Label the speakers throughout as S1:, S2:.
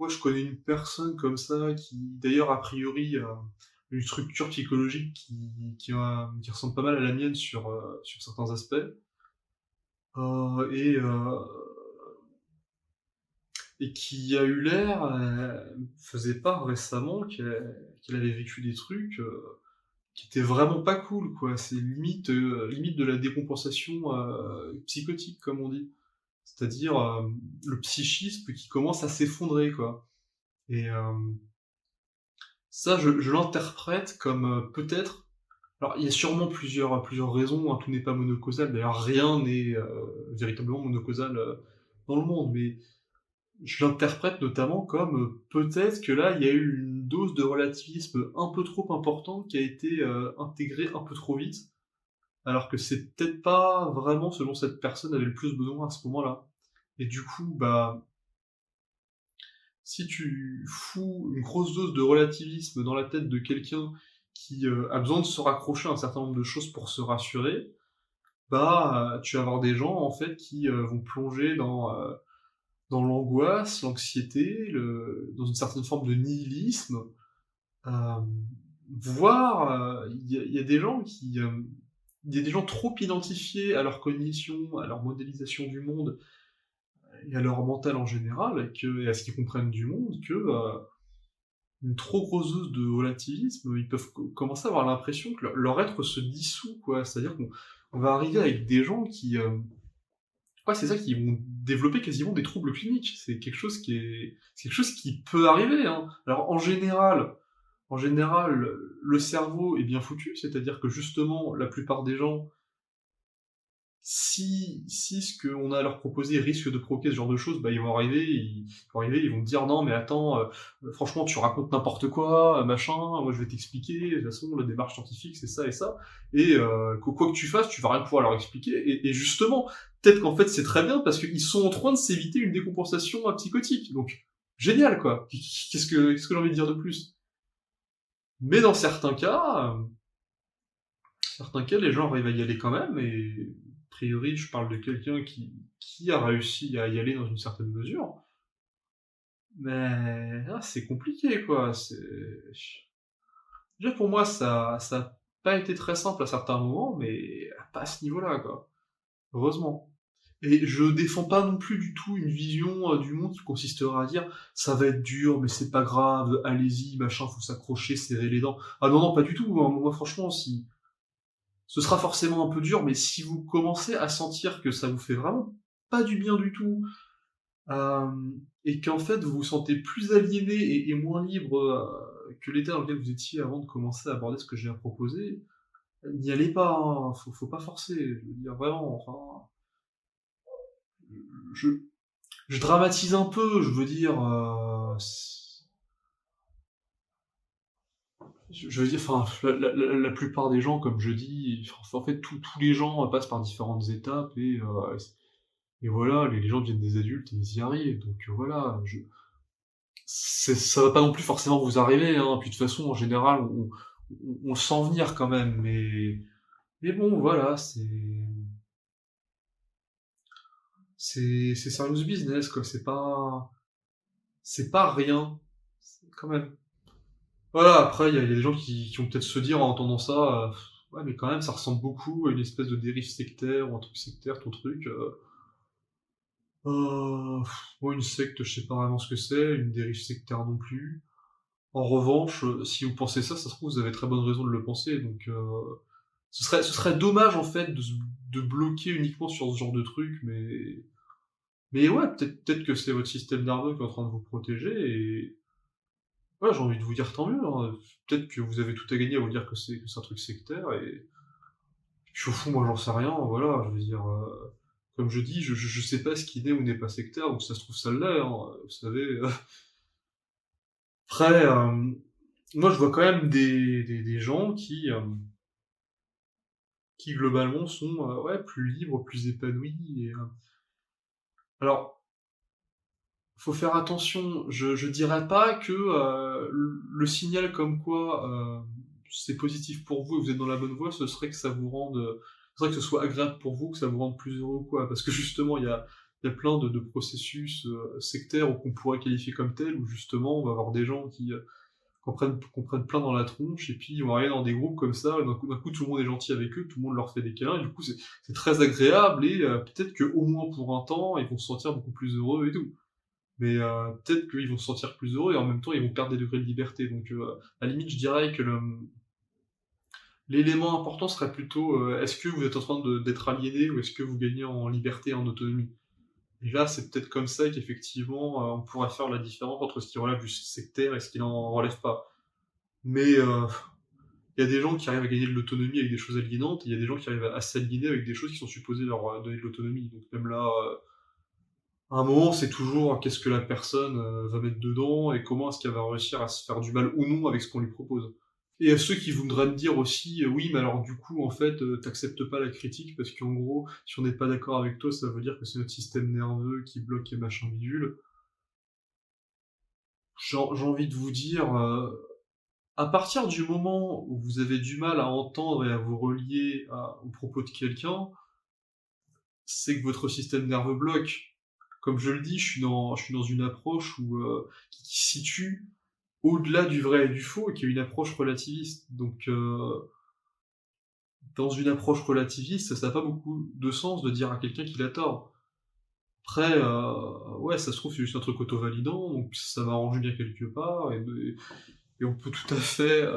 S1: moi, je connais une personne comme ça qui, d'ailleurs, a priori, a une structure psychologique qui ressemble pas mal à la mienne sur certains aspects. Heu et heu et qui a eu l'air, faisait part récemment qu'elle avait vécu des trucs, qui étaient vraiment pas cool, quoi. C'est limite de la décompensation, psychotique, comme on dit. C'est-à-dire, le psychisme qui commence à s'effondrer, quoi. Et ça, je l'interprète comme, peut-être, alors il y a sûrement plusieurs raisons, hein, tout n'est pas monocausal. D'ailleurs, rien n'est, véritablement monocausal, dans le monde, mais je l'interprète notamment comme, peut-être que là, il y a eu une dose de relativisme un peu trop importante qui a été, intégrée un peu trop vite, alors que c'est peut-être pas vraiment ce dont cette personne avait le plus besoin à ce moment-là. Et du coup, bah, si tu fous une grosse dose de relativisme dans la tête de quelqu'un qui, a besoin de se raccrocher à un certain nombre de choses pour se rassurer, bah, tu vas avoir des gens, en fait, qui, vont plonger dans l'angoisse, l'anxiété, dans une certaine forme de nihilisme, hem, voire, il y a des gens qui, il y a des gens trop identifiés à leur cognition, à leur modélisation du monde et à leur mental en général et à ce qu'ils comprennent du monde que, une trop grosse dose de relativisme, ils peuvent commencer à avoir l'impression que leur être se dissout, quoi. C'est-à-dire qu'on va arriver avec des gens qui, ouais, c'est ça, qui vont développer quasiment des troubles cliniques. C'est quelque chose qui peut arriver, hein. Alors en général, le cerveau est bien foutu, c'est-à-dire que justement, la plupart des gens, si ce qu'on a à leur proposer risque de provoquer ce genre de choses, bah, ils vont me dire: «Non mais attends, franchement tu racontes n'importe quoi, machin, moi je vais t'expliquer, de toute façon la démarche scientifique c'est ça et ça et quoi que tu fasses, tu vas rien pouvoir leur expliquer» et justement, peut-être qu'en fait c'est très bien parce qu'ils sont en train de s'éviter une décompensation, psychotique, donc génial quoi! Qu'est-ce que j'ai envie de dire de plus? Mais dans certains cas, les gens arrivent à y aller quand même et a priori, je parle de quelqu'un qui a réussi à y aller dans une certaine mesure, mais c'est compliqué, quoi. Déjà pour moi, ça a pas été très simple à certains moments, mais pas à ce niveau-là, quoi. Heureusement. Et je défends pas non plus du tout une vision, du monde qui consistera à dire: «Ça va être dur, mais c'est pas grave, allez-y, machin, faut s'accrocher, serrer les dents». Ah non, non, pas du tout, hein. Moi franchement, si ce sera forcément un peu dur, mais si vous commencez à sentir que ça vous fait vraiment pas du bien du tout, et qu'en fait vous vous sentez plus aliéné et moins libre, que l'état dans lequel vous étiez avant de commencer à aborder ce que j'ai à proposer, n'y allez pas, hein, faut pas forcer, je veux dire vraiment, enfin, je je dramatise un peu, je veux dire, je veux dire, enfin, la plupart des gens, comme je dis, en fait, tous les gens passent par différentes étapes et voilà, les gens deviennent des adultes et ils y arrivent, donc voilà, ça va pas non plus forcément vous arriver, hein, puis de toute façon, en général, on le sent venir quand même, mais bon, voilà, c'est serious business, quoi, c'est pas rien, quand même. Voilà, après, il y a des gens qui vont peut-être se dire en entendant ça, «Ouais, mais quand même, ça ressemble beaucoup à une espèce de dérive sectaire ou un truc sectaire, ton truc», moi, une secte, je sais pas vraiment ce que c'est, une dérive sectaire non plus. En revanche, si vous pensez ça se trouve, vous avez très bonne raison de le penser, donc ce serait dommage, en fait, de bloquer uniquement sur ce genre de truc, mais ouais, peut-être que c'est votre système nerveux qui est en train de vous protéger et ouais, j'ai envie de vous dire tant mieux, hein, peut-être que vous avez tout à gagner à vous dire que c'est un truc sectaire et puis au fond, moi, j'en sais rien, voilà, je veux dire, comme je dis, je sais pas ce qui n'est ou n'est pas sectaire, ou si ça se trouve ça l'est, hein, vous savez, après, moi, je vois quand même des gens qui globalement sont, ouais, plus libres, plus épanouis et alors, faut faire attention, je dirais pas que, le signal comme quoi, c'est positif pour vous et vous êtes dans la bonne voie, ce serait que ce soit agréable pour vous, que ça vous rende plus heureux ou quoi. Parce que justement, il y a il y a plein de processus, sectaires ou qu'on pourrait qualifier comme tels, où justement on va avoir des gens qui, qu'on prenne plein dans la tronche et puis ils vont arriver dans des groupes comme ça, et d'un coup tout le monde est gentil avec eux, tout le monde leur fait des câlins, et du coup c'est très agréable et peut-être qu'au moins pour un temps, ils vont se sentir beaucoup plus heureux et tout. Mais peut-être qu'ils vont se sentir plus heureux et en même temps ils vont perdre des degrés de liberté, donc à la limite je dirais que l'élément important serait plutôt, est-ce que vous êtes en train d'être aliéné ou est-ce que vous gagnez en liberté et en autonomie? Et là, c'est peut-être comme ça qu'effectivement, on pourrait faire la différence entre ce qui relève du sectaire et ce qui n'en relève pas. Mais il y a des gens qui arrivent à gagner de l'autonomie avec des choses aliénantes, et il y a des gens qui arrivent à s'aliéner avec des choses qui sont supposées leur donner de l'autonomie. Donc même là, à un moment, c'est toujours qu'est-ce que la personne va mettre dedans et comment est-ce qu'elle va réussir à se faire du mal ou non avec ce qu'on lui propose. Et à ceux qui voudraient me dire aussi, oui, mais alors du coup, en fait, tu pas la critique parce qu'en gros, si on n'est pas d'accord avec toi, ça veut dire que c'est notre système nerveux qui bloque et machin bidule. J'ai envie de vous dire, à partir du moment où vous avez du mal à entendre et à vous relier aux propos de quelqu'un, c'est que votre système nerveux bloque. Comme je le dis, je suis dans une approche qui se situe au-delà du vrai et du faux, et qui est une approche relativiste. Donc, dans une approche relativiste, ça n'a pas beaucoup de sens de dire à quelqu'un qu'il a tort. Après, ouais, ça se trouve, c'est juste un truc auto-validant, donc ça m'arrange bien quelque part, et on peut tout à fait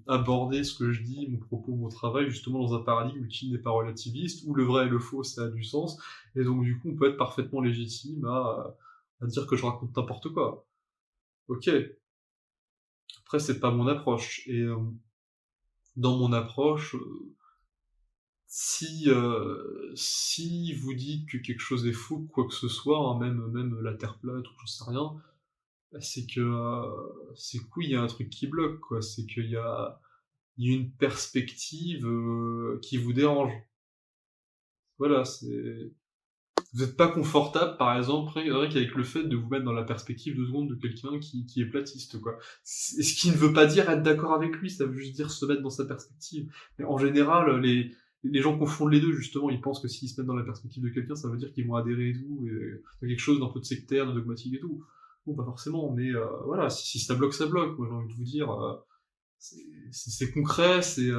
S1: aborder ce que je dis, mon propos, mon travail, justement dans un paradigme qui n'est pas relativiste, où le vrai et le faux, ça a du sens, et donc du coup, on peut être parfaitement légitime à dire que je raconte n'importe quoi. Ok, après, c'est pas mon approche, et dans mon approche, si vous dites que quelque chose est faux, quoi que ce soit, hein, même la terre plate ou j'en sais rien, bah, c'est que oui, il y a un truc qui bloque, quoi. C'est qu'il y a une perspective, qui vous dérange. Voilà, vous êtes pas confortable, par exemple, rien qu'avec le fait de vous mettre dans la perspective 2 secondes de quelqu'un qui est platiste, quoi. Ce qui ne veut pas dire être d'accord avec lui, ça veut juste dire se mettre dans sa perspective. Mais en général, les gens confondent les 2 justement, ils pensent que s'ils se mettent dans la perspective de quelqu'un, ça veut dire qu'ils vont adhérer et tout, et dans quelque chose d'un peu de sectaire, de dogmatique et tout. Bon, pas forcément, mais voilà, si ça bloque, ça bloque. Moi, j'ai envie de vous dire, c'est c'est concret, c'est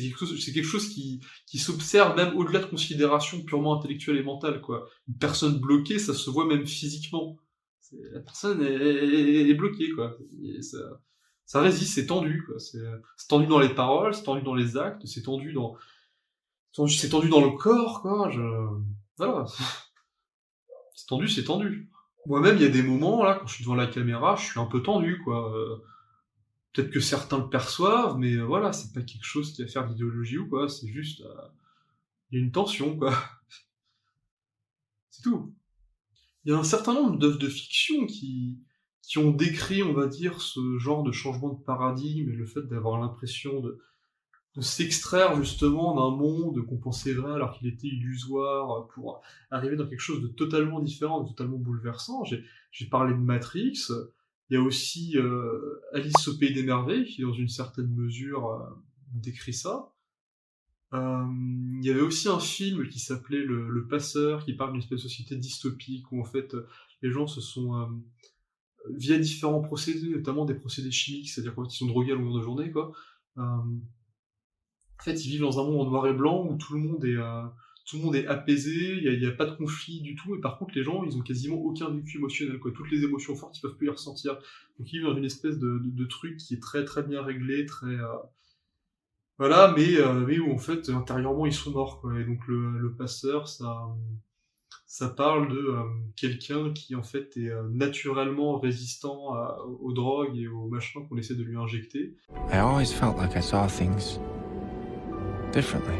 S1: quelque chose qui s'observe même au-delà de considérations purement intellectuelles et mentales, quoi. Une personne bloquée, ça se voit même physiquement. La personne est bloquée, quoi. Et ça résiste, c'est tendu, quoi. C'est tendu dans les paroles, c'est tendu dans les actes, c'est tendu dans le corps, quoi. Voilà, c'est tendu, c'est tendu. Moi-même, il y a des moments, là, quand je suis devant la caméra, je suis un peu tendu, quoi. Peut-être que certains le perçoivent, mais voilà, c'est pas quelque chose qui va faire d'idéologie ou quoi, c'est juste, il y a une tension, quoi, c'est tout. Il y a un certain nombre d'œuvres de fiction qui ont décrit, on va dire, ce genre de changement de paradigme et le fait d'avoir l'impression de s'extraire justement d'un monde qu'on pensait vrai alors qu'il était illusoire, pour arriver dans quelque chose de totalement différent, de totalement bouleversant. J'ai parlé de Matrix, il y a aussi Alice au pays des merveilles qui, dans une certaine mesure, décrit ça. Il y avait aussi un film qui s'appelait Le Passeur, qui parle d'une espèce de société dystopique où en fait les gens se sont, via différents procédés, notamment des procédés chimiques, c'est-à-dire qu'en fait ils sont drogués à longueur de journée, quoi. En fait, ils vivent dans un monde en noir et blanc où tout le monde est apaisé, il y a pas de conflit du tout, et par contre les gens, ils ont quasiment aucun vécu émotionnel, quoi. Toutes les émotions fortes, ils peuvent plus les ressentir. Donc ils vivent dans une espèce de truc qui est très très bien réglé, très voilà, mais où en fait intérieurement ils sont morts, quoi. Et donc le passeur, ça parle de quelqu'un qui en fait est naturellement résistant aux drogues et aux machins qu'on essaie de lui injecter.
S2: I always felt like I saw things differently,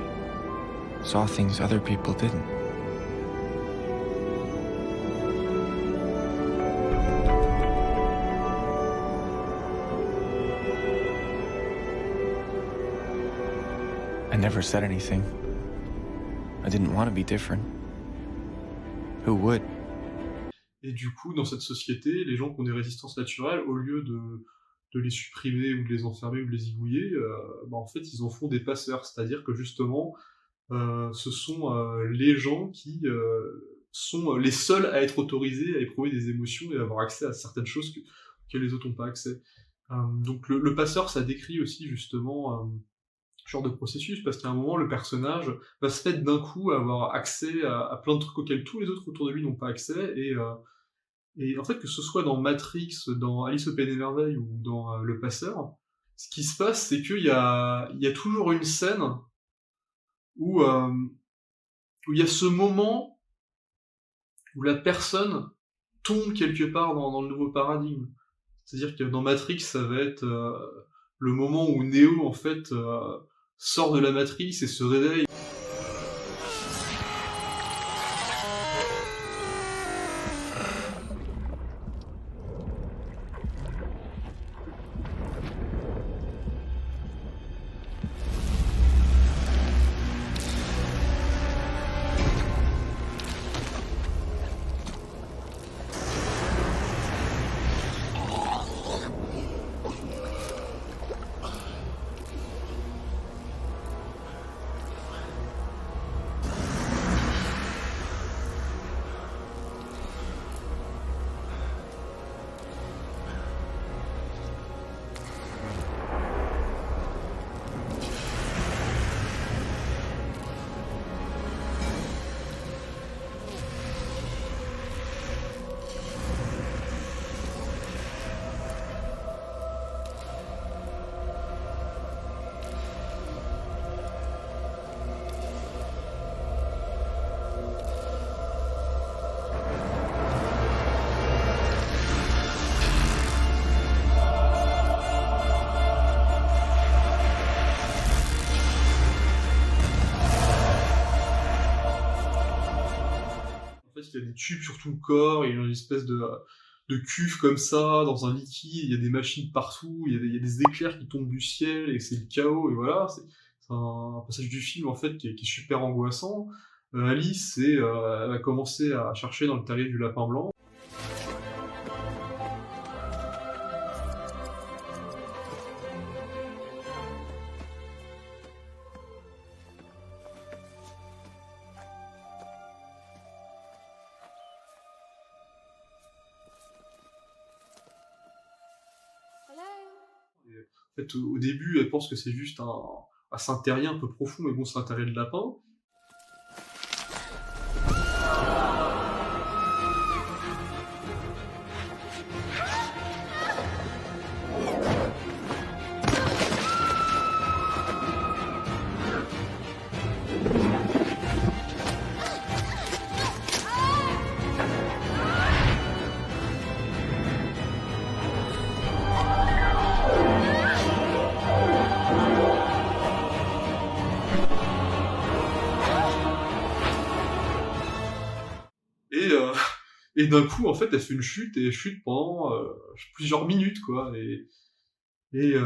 S2: saw things other people didn't. I never said anything. I didn't want to be different. Who would?
S1: Et du coup, dans cette société, les gens qui ont des résistances naturelles, au lieu de les supprimer ou de les enfermer ou de les zigouiller, bah, en fait, ils en font des passeurs. C'est-à-dire que justement, ce sont les gens qui sont les seuls à être autorisés à éprouver des émotions et à avoir accès à certaines choses auxquelles les autres n'ont pas accès. Donc le passeur, ça décrit aussi justement ce genre de processus, parce qu'à un moment, le personnage va se mettre d'un coup à avoir accès à plein de trucs auxquels tous les autres autour de lui n'ont pas accès, et en fait, que ce soit dans Matrix, dans Alice au Pays des Merveilles ou dans Le Passeur, ce qui se passe, c'est qu'il y a toujours une scène où, où il y a ce moment où la personne tombe quelque part dans le nouveau paradigme. C'est-à-dire que dans Matrix, ça va être le moment où Neo, en fait, sort de la matrice et se réveille. En fait, il y a des tubes sur tout le corps, il y a une espèce de cuve comme ça, dans un liquide, il y a des machines partout, il y a des éclairs qui tombent du ciel, et c'est le chaos, et voilà, c'est un passage du film, en fait, qui est super angoissant. Alice, elle va commencer à chercher dans le terrier du lapin blanc. Et, en fait, au début, elle pense que c'est juste c'est un terrier un peu profond, mais bon, c'est un terrier de lapin. Et, et d'un coup, en fait, elle fait une chute, et elle chute pendant plusieurs minutes, quoi. Et je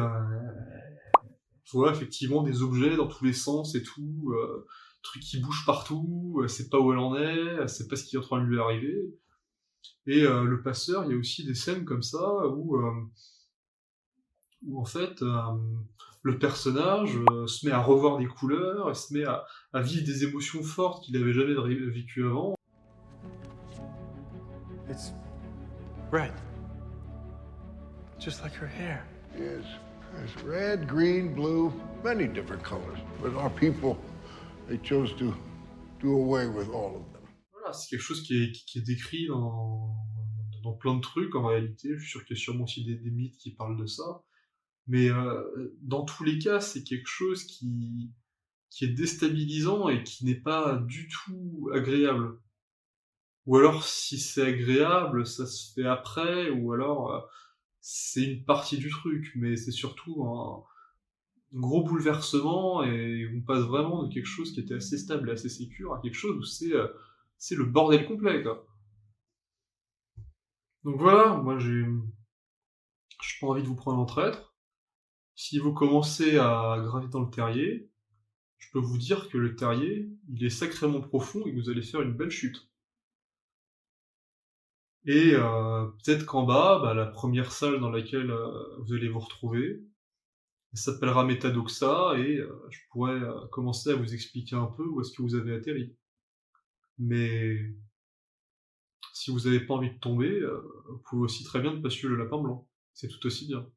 S1: vois effectivement des objets dans tous les sens et tout, trucs qui bougent partout, elle sait pas où elle en est, elle sait pas ce qui est en train de lui arriver. Et le passeur, il y a aussi des scènes comme ça où en fait, le personnage se met à revoir des couleurs, et se met à vivre des émotions fortes qu'il avait jamais vécues avant.
S2: It's red. Just like her hair.
S3: Yes, there's red, green, blue, many different colors. But our people, they chose to do away with all of them.
S1: Voilà, c'est quelque chose qui est décrit dans plein de trucs en réalité. Je suis sûr qu'il y a sûrement aussi des mythes qui parlent de ça. Mais dans tous les cas, c'est quelque chose qui est déstabilisant et qui n'est pas du tout agréable. Ou alors, si c'est agréable, ça se fait après, ou alors c'est une partie du truc, mais c'est surtout un gros bouleversement, et on passe vraiment de quelque chose qui était assez stable et assez sécure à quelque chose où c'est le bordel complet, quoi. Donc voilà, moi j'ai pas envie de vous prendre en traître. Si vous commencez à graviter dans le terrier, je peux vous dire que le terrier, il est sacrément profond et que vous allez faire une belle chute. Et peut-être qu'en bas, la première salle dans laquelle vous allez vous retrouver, elle s'appellera Metadoxa, et je pourrais commencer à vous expliquer un peu où est-ce que vous avez atterri. Mais Si vous avez pas envie de tomber, vous pouvez aussi très bien ne pas suivre le lapin blanc. C'est tout aussi bien.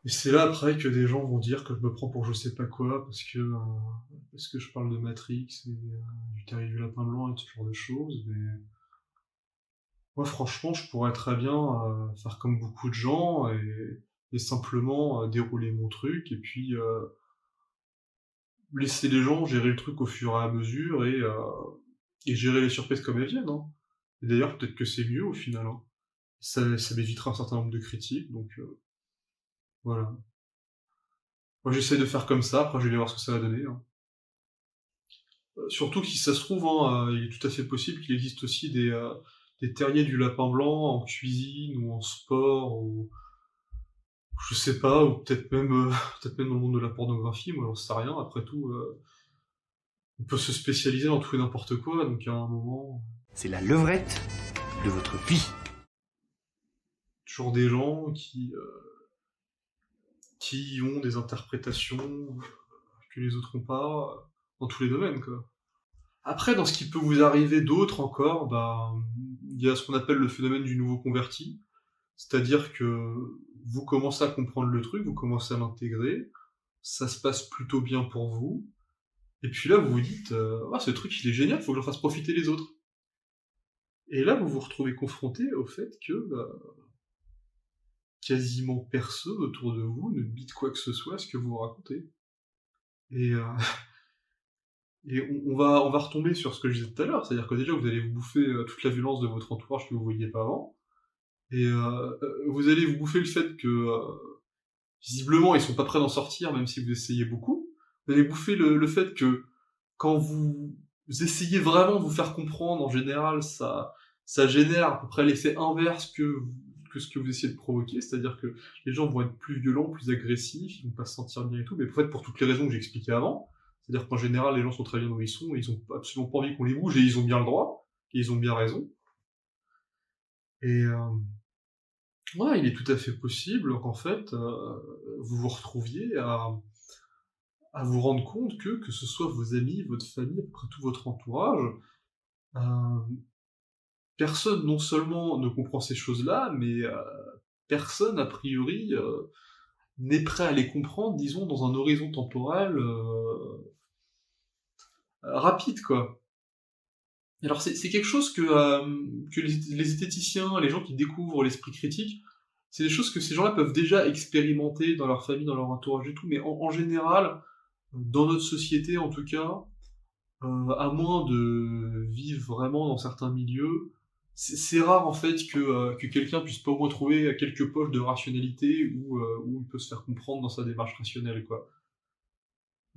S1: Et c'est là après que des gens vont dire que je me prends pour je sais pas quoi parce que je parle de Matrix et du Terrier du Lapin Blanc et ce genre de choses, mais moi franchement je pourrais très bien faire comme beaucoup de gens et simplement dérouler mon truc et puis laisser les gens gérer le truc au fur et à mesure et gérer les surprises comme elles viennent, hein. Et d'ailleurs peut-être que c'est mieux au final, hein. Ça m'évitera un certain nombre de critiques, donc voilà. Moi j'essaie de faire comme ça, après je vais voir ce que ça va donner, hein. Surtout que si ça se trouve, hein, il est tout à fait possible qu'il existe aussi des terriers du lapin blanc en cuisine ou en sport ou je sais pas, ou peut-être même, peut-être même dans le monde de la pornographie, moi j'en sais rien. Après tout, on peut se spécialiser dans tout et n'importe quoi, donc à un moment,
S4: C'est la levrette de votre vie.
S1: toujours des gens qui ont des interprétations que les autres ont pas, dans tous les domaines, quoi. Après, dans ce qui peut vous arriver d'autre encore, bah, il y a ce qu'on appelle le phénomène du nouveau converti. C'est-à-dire que vous commencez à comprendre le truc, vous commencez à l'intégrer, ça se passe plutôt bien pour vous, et puis là vous vous dites «Ah ce truc il est génial, faut que j'en fasse profiter les autres». Et là vous vous retrouvez confronté au fait que, bah, quasiment personne autour de vous ne bite quoi que ce soit à ce que vous racontez. Et et on va retomber sur ce que je disais tout à l'heure, c'est-à-dire que déjà vous allez vous bouffer, toute la violence de votre entourage que vous voyiez pas avant, et vous allez vous bouffer le fait que, visiblement, ils sont pas prêts d'en sortir, même si vous essayez beaucoup. Vous allez bouffer le fait que, quand vous essayez vraiment de vous faire comprendre, en général, ça génère à peu près l'effet inverse que ce que vous essayez de provoquer, c'est-à-dire que les gens vont être plus violents, plus agressifs, ils vont pas se sentir bien et tout, mais en fait, pour toutes les raisons que j'ai expliquées avant. C'est-à-dire qu'en général, les gens sont très bien où ils sont, et ils ont absolument pas envie qu'on les bouge, et ils ont bien le droit, et ils ont bien raison. Et ouais, il est tout à fait possible qu'en fait, vous vous retrouviez à vous rendre compte que ce soit vos amis, votre famille, à peu près tout votre entourage, heu, personne non seulement ne comprend ces choses-là, mais personne a priori, n'est prêt à les comprendre, disons, dans un horizon temporel, rapide, quoi. Alors c'est quelque chose que les esthéticiens, les gens qui découvrent l'esprit critique, c'est des choses que ces gens-là peuvent déjà expérimenter dans leur famille, dans leur entourage et tout, mais en général, dans notre société en tout cas, à moins de vivre vraiment dans certains milieux, c'est rare en fait que quelqu'un puisse pas au moins trouver quelques poches de rationalité où il peut se faire comprendre dans sa démarche rationnelle, quoi.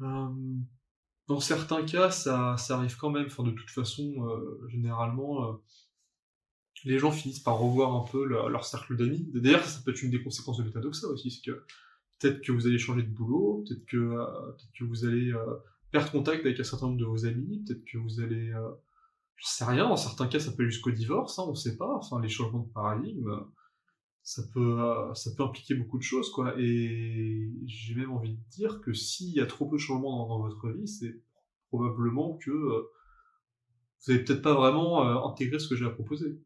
S1: Hem, Dans certains cas, ça arrive quand même, enfin de toute façon, généralement, les gens finissent par revoir un peu leur cercle d'amis. D'ailleurs, ça peut être une des conséquences de l'état d'Oxa aussi, c'est que peut-être que vous allez changer de boulot, peut-être que vous allez, perdre contact avec un certain nombre de vos amis, peut-être que vous allez, j'en sais rien, dans certains cas ça peut aller jusqu'au divorce, hein, on sait pas, enfin les changements de paradigme, ça peut impliquer beaucoup de choses, quoi, et j'ai même envie de dire que s'il y a trop peu de changements dans votre vie, c'est probablement que, vous avez peut-être pas vraiment, intégré ce que j'ai à proposer.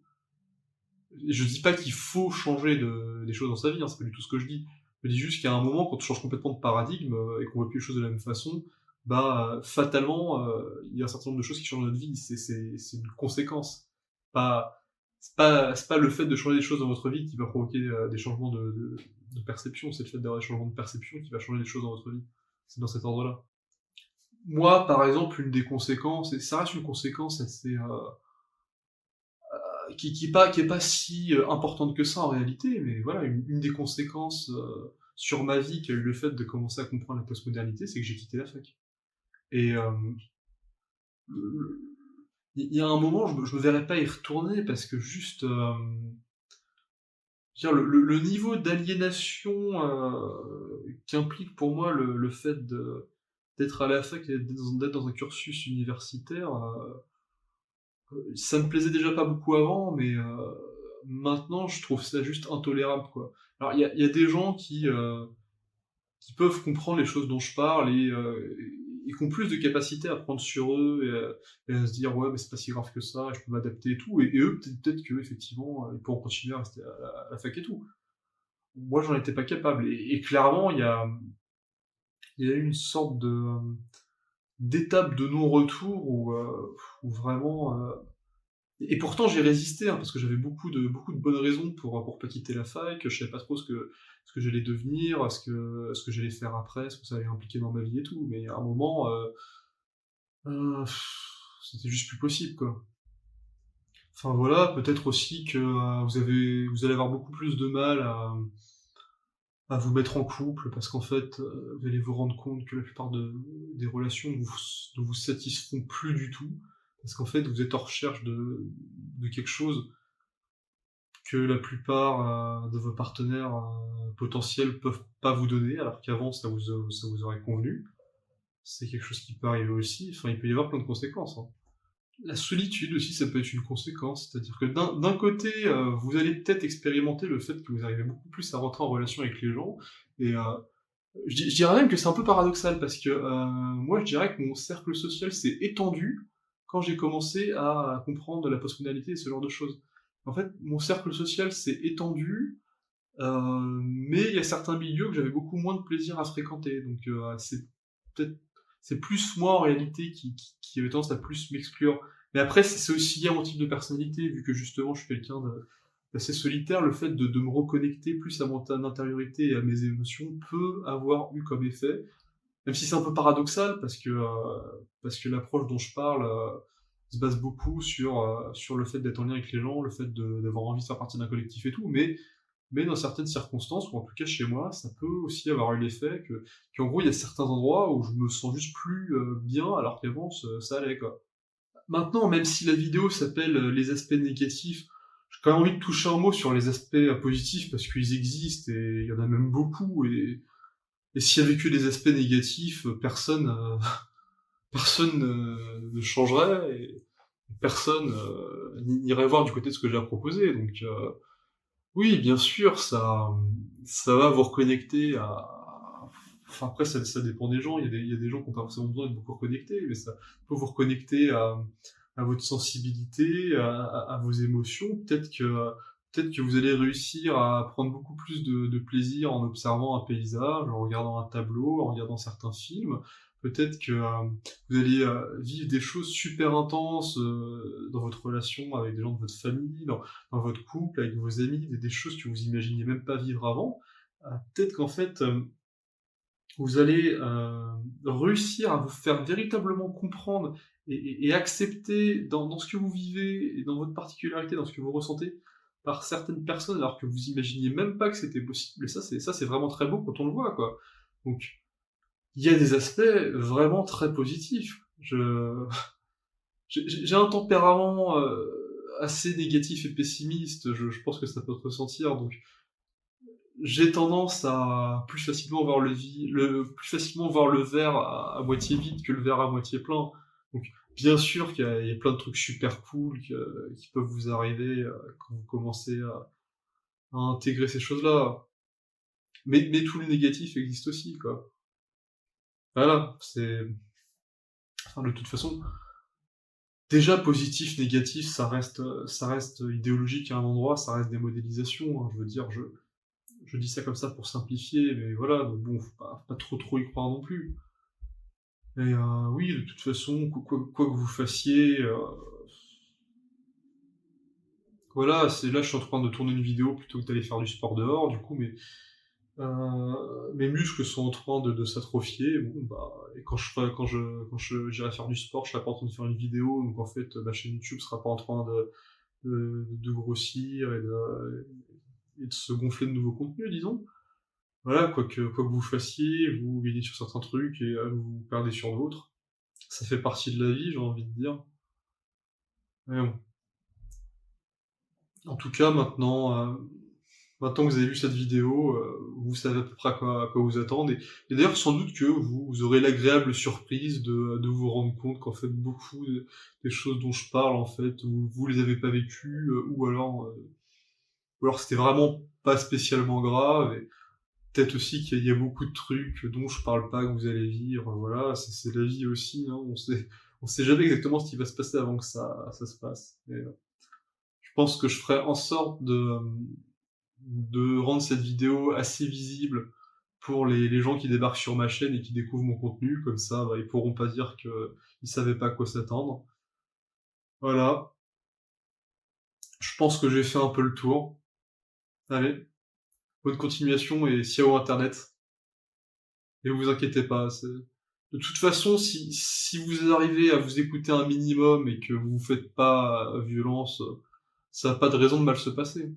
S1: Je dis pas qu'il faut changer des choses dans sa vie, hein, c'est pas du tout ce que je dis. Je dis juste qu'à un moment, quand on change complètement de paradigme, et qu'on voit plus les choses de la même façon, bah, fatalement, il y a un certain nombre de choses qui changent dans notre vie. C'est une conséquence. Pas c'est pas le fait de changer des choses dans votre vie qui va provoquer, des changements de perception, c'est le fait d'avoir des changements de perception qui va changer des choses dans votre vie. C'est dans cet ordre-là. Moi, par exemple, une des conséquences, et ça reste une conséquence assez, qui est pas si importante que ça en réalité, mais voilà, une des conséquences sur ma vie qu'a eu le fait de commencer à comprendre la postmodernité, c'est que j'ai quitté la fac. Et il y a un moment, je me verrais pas y retourner parce que juste, Je veux dire, le niveau d'aliénation qu'implique pour moi le fait d'être à la fac et d'être dans un cursus universitaire, ça me plaisait déjà pas beaucoup avant, mais maintenant je trouve ça juste intolérable, quoi. Alors il y a des gens qui peuvent comprendre les choses dont je parle et qui ont plus de capacité à prendre sur eux et à se dire: «Ouais, mais c'est pas si grave que ça, je peux m'adapter et tout» et eux, peut-être qu'effectivement, ils pourront continuer à rester à la fac et tout. Moi, j'en étais pas capable et clairement, il y a eu une sorte d'étape de non-retour où vraiment, et pourtant j'ai résisté, hein, parce que j'avais beaucoup de bonnes raisons pour pas quitter la fac. Je savais pas trop ce que j'allais devenir, ce que j'allais faire après, ce que ça allait impliquer dans ma vie et tout. Mais à un moment, heu, c'était juste plus possible, quoi. Enfin voilà, peut-être aussi que, vous allez avoir beaucoup plus de mal à vous mettre en couple parce qu'en fait, vous allez vous rendre compte que la plupart des relations ne vous satisfont plus du tout. Parce qu'en fait, vous êtes en recherche de quelque chose que la plupart, de vos partenaires, potentiels peuvent pas vous donner, alors qu'avant ça vous aurait convenu. C'est quelque chose qui peut arriver aussi, enfin il peut y avoir plein de conséquences, hein. La solitude aussi, ça peut être une conséquence, c'est-à-dire que d'un côté, vous allez peut-être expérimenter le fait que vous arrivez beaucoup plus à rentrer en relation avec les gens et je dirais même que c'est un peu paradoxal parce que, moi je dirais que mon cercle social s'est étendu quand j'ai commencé à comprendre la postmodernité et ce genre de choses. En fait, mon cercle social s'est étendu, mais il y a certains milieux que j'avais beaucoup moins de plaisir à fréquenter, donc peut-être c'est plus moi en réalité qui avait tendance à plus m'exclure. Mais après c'est aussi lié à mon type de personnalité, vu que justement je suis quelqu'un d'assez solitaire, le fait de me reconnecter plus à mon intériorité et à mes émotions peut avoir eu comme effet, même si c'est un peu paradoxal parce que l'approche dont je parle, se base beaucoup sur le fait d'être en lien avec les gens, le fait d'avoir envie de faire partie d'un collectif et tout, mais dans certaines circonstances, ou en tout cas chez moi, ça peut aussi avoir eu l'effet qu'en gros, il y a certains endroits où je me sens juste plus, bien, alors qu'avant ça allait, quoi. Maintenant, même si la vidéo s'appelle, «Les aspects négatifs», j'ai quand même envie de toucher un mot sur les aspects, positifs parce qu'ils existent et il y en a même beaucoup et s'il y avait que des aspects négatifs, personne, personne ne changerait et personne, n'irait voir du côté de ce que j'ai à proposer donc oui, bien sûr, ça va vous reconnecter à enfin après ça dépend des gens, il y a des gens qui ont pas forcément besoin d'être beaucoup reconnectés, mais ça peut vous reconnecter à votre sensibilité, à vos émotions. Peut-être que vous allez réussir à prendre beaucoup plus de plaisir en observant un paysage, en regardant un tableau, en regardant certains films. Peut-être que, vous allez, vivre des choses super intenses, dans votre relation avec des gens de votre famille, dans votre couple, avec vos amis, des choses que vous imaginiez même pas vivre avant. Peut-être qu'en fait, vous allez, réussir à vous faire véritablement comprendre et accepter dans ce que vous vivez et dans votre particularité, dans ce que vous ressentez, par certaines personnes, alors que vous imaginiez même pas que c'était possible et ça c'est vraiment très beau quand on le voit, quoi. Donc, il y a des aspects vraiment très positifs. J'ai un tempérament, assez négatif et pessimiste, je pense que ça peut se ressentir, donc j'ai tendance à plus facilement voir le verre à moitié vide que le verre à moitié plein. Donc bien sûr qu'il y a plein de trucs super cool qui peuvent vous arriver, quand vous commencez à intégrer ces choses-là. Mais tout le négatif existe aussi, quoi. Voilà, enfin de toute façon, déjà positif, négatif, ça reste idéologique à un endroit, ça reste des modélisations, hein. Je veux dire, je dis ça comme ça pour simplifier, mais voilà, donc bon, faut pas trop y croire non plus. Et oui, de toute façon, quoi que vous fassiez, voilà, c'est là, je suis en train de tourner une vidéo plutôt que d'aller faire du sport dehors, du coup, mes muscles sont en train de s'atrophier, bon, bah, et j'irai faire du sport, je serai pas en train de faire une vidéo, donc en fait, ma chaîne YouTube sera pas en train de grossir et de se gonfler de nouveaux contenus, disons. Voilà, quoi que vous fassiez, vous gagnez sur certains trucs et vous perdez sur d'autres. Ça fait partie de la vie, j'ai envie de dire. Mais bon. En tout cas, maintenant, Maintenant que vous avez vu cette vidéo, vous savez à peu près à quoi vous attendre et d'ailleurs sans doute que vous aurez l'agréable surprise de vous rendre compte qu'en fait beaucoup des choses dont je parle en fait, vous les avez pas vécues, ou alors c'était vraiment pas spécialement grave et peut-être aussi qu'il y a beaucoup de trucs dont je parle pas, que vous allez vivre, voilà, c'est la vie aussi, hein, on sait jamais exactement ce qui va se passer avant que ça se passe et je pense que je ferai en sorte de rendre cette vidéo assez visible pour les gens qui débarquent sur ma chaîne et qui découvrent mon contenu, comme ça, bah, ils pourront pas dire qu'ils savaient pas à quoi s'attendre. Voilà, je pense que j'ai fait un peu le tour. Allez, bonne continuation et ciao internet. Et vous inquiétez pas, de toute façon, si vous arrivez à vous écouter un minimum et que vous faites pas violence, ça a pas de raison de mal se passer.